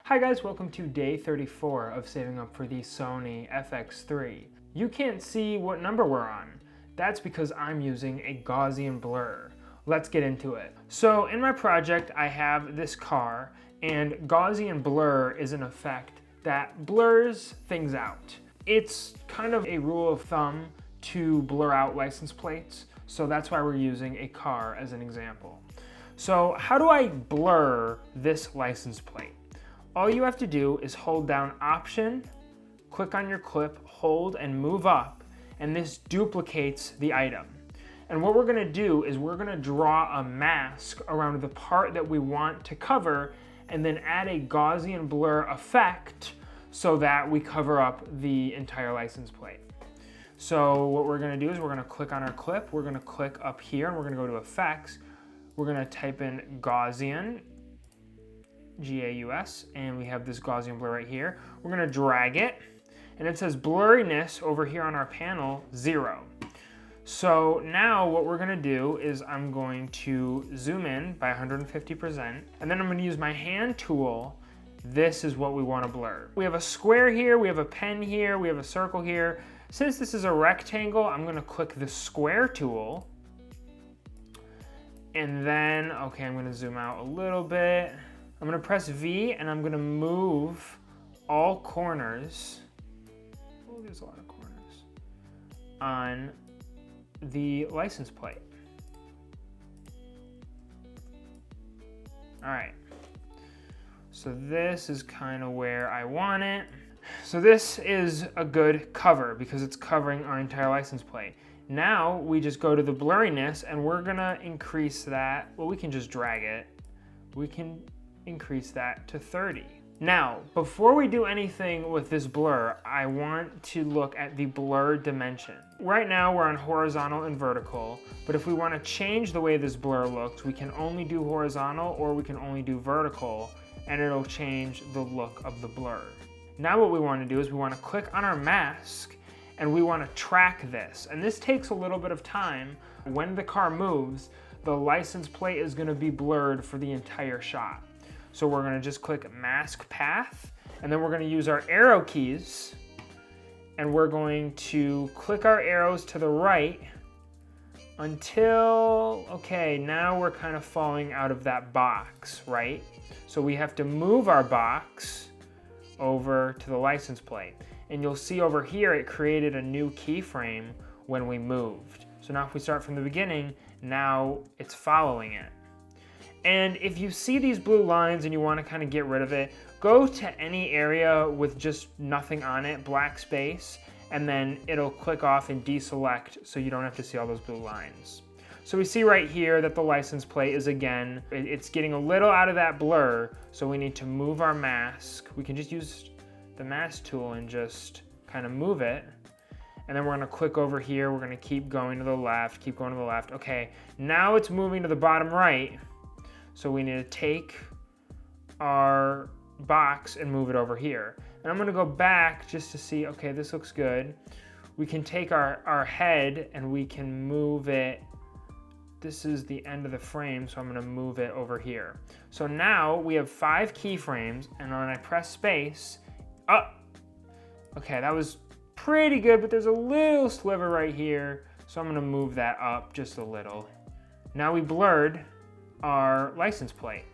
Hi guys, welcome to day 34 of saving up for the Sony FX3. You can't see what number we're on. That's because I'm using a Gaussian blur. Let's get into it. So in my project, I have this car, and Gaussian blur is an effect that blurs things out. It's kind of a rule of thumb to blur out license plates, so that's why we're using a car as an example. So how do I blur this license plate? All you have to do is hold down Option, click on your clip, hold and move up, and this duplicates the item. And what we're gonna do is we're gonna draw a mask around the part that we want to cover and then add a Gaussian blur effect so that we cover up the entire license plate. So what we're gonna do is we're gonna click on our clip, we're gonna click up here and we're gonna go to Effects. We're gonna type in Gaussian, G-A-U-S, and we have this Gaussian blur right here. We're gonna drag it, and it says blurriness over here on our panel, 0. So now what we're gonna do is I'm going to zoom in by 150%, and then I'm gonna use my hand tool. This is what we wanna blur. We have a square here, we have a pen here, we have a circle here. Since this is a rectangle, I'm gonna click the square tool, and then, okay, I'm gonna zoom out a little bit. I'm gonna press V and I'm gonna move all corners, oh, there's a lot of corners, on the license plate. All right, so this is kind of where I want it. So this is a good cover because it's covering our entire license plate. Now we just go to the blurriness and we're gonna increase that. Well, we can just drag it. We can increase that to 30. Now, before we do anything with this blur, I want to look at the blur dimension. Right now we're on horizontal and vertical, but if we want to change the way this blur looks, we can only do horizontal or we can only do vertical, and it'll change the look of the blur. Now what we want to do is we want to click on our mask and we want to track this. And this takes a little bit of time. When the car moves, the license plate is going to be blurred for the entire shot. So we're gonna just click Mask Path, and then we're gonna use our arrow keys, and we're going to click our arrows to the right until, okay, now we're kind of falling out of that box, right? So we have to move our box over to the license plate. And you'll see over here, it created a new keyframe when we moved. So now if we start from the beginning, now it's following it. And if you see these blue lines and you want to kind of get rid of it, go to any area with just nothing on it, black space, and then it'll click off and deselect so you don't have to see all those blue lines. So we see right here that the license plate is, again, it's getting a little out of that blur, so we need to move our mask. We can just use the mask tool and just kind of move it. And then we're gonna click over here, we're gonna keep going to the left, keep going to the left. Okay, now it's moving to the bottom right. So we need to take our box and move it over here. And I'm gonna go back just to see, okay, this looks good. We can take our head and we can move it. This is the end of the frame, so I'm gonna move it over here. So now we have 5 keyframes, and when I press space, okay, that was pretty good, but there's a little sliver right here, so I'm gonna move that up just a little. Now we blurred our license plate,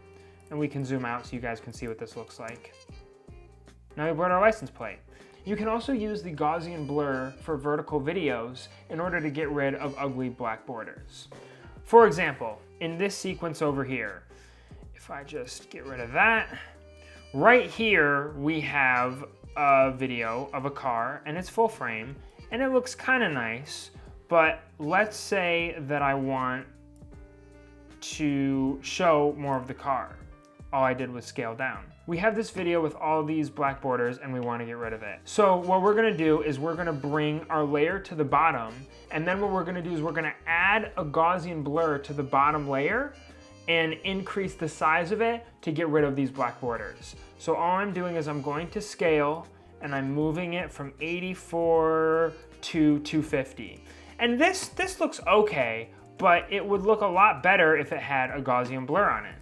and we can zoom out so you guys can see what this looks like. Now we blurred our license plate. You can also use the Gaussian blur for vertical videos in order to get rid of ugly black borders. For example, in this sequence over here, if I just get rid of that, right here we have a video of a car and it's full frame and it looks kind of nice, but let's say that I want to show more of the car. All I did was scale down. We have this video with all these black borders and we want to get rid of it. So what we're gonna do is we're gonna bring our layer to the bottom, and then what we're gonna do is we're gonna add a Gaussian blur to the bottom layer and increase the size of it to get rid of these black borders. So all I'm doing is I'm going to scale and I'm moving it from 84 to 250. And this looks okay, but it would look a lot better if it had a Gaussian blur on it.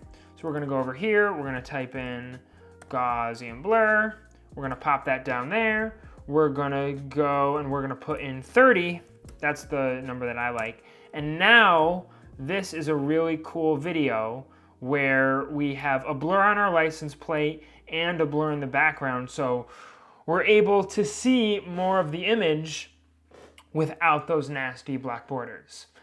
So we're gonna go over here, we're gonna type in Gaussian Blur. We're gonna pop that down there. We're gonna go and we're gonna put in 30. That's the number that I like. And now this is a really cool video where we have a blur on our license plate and a blur in the background. So we're able to see more of the image without those nasty black borders.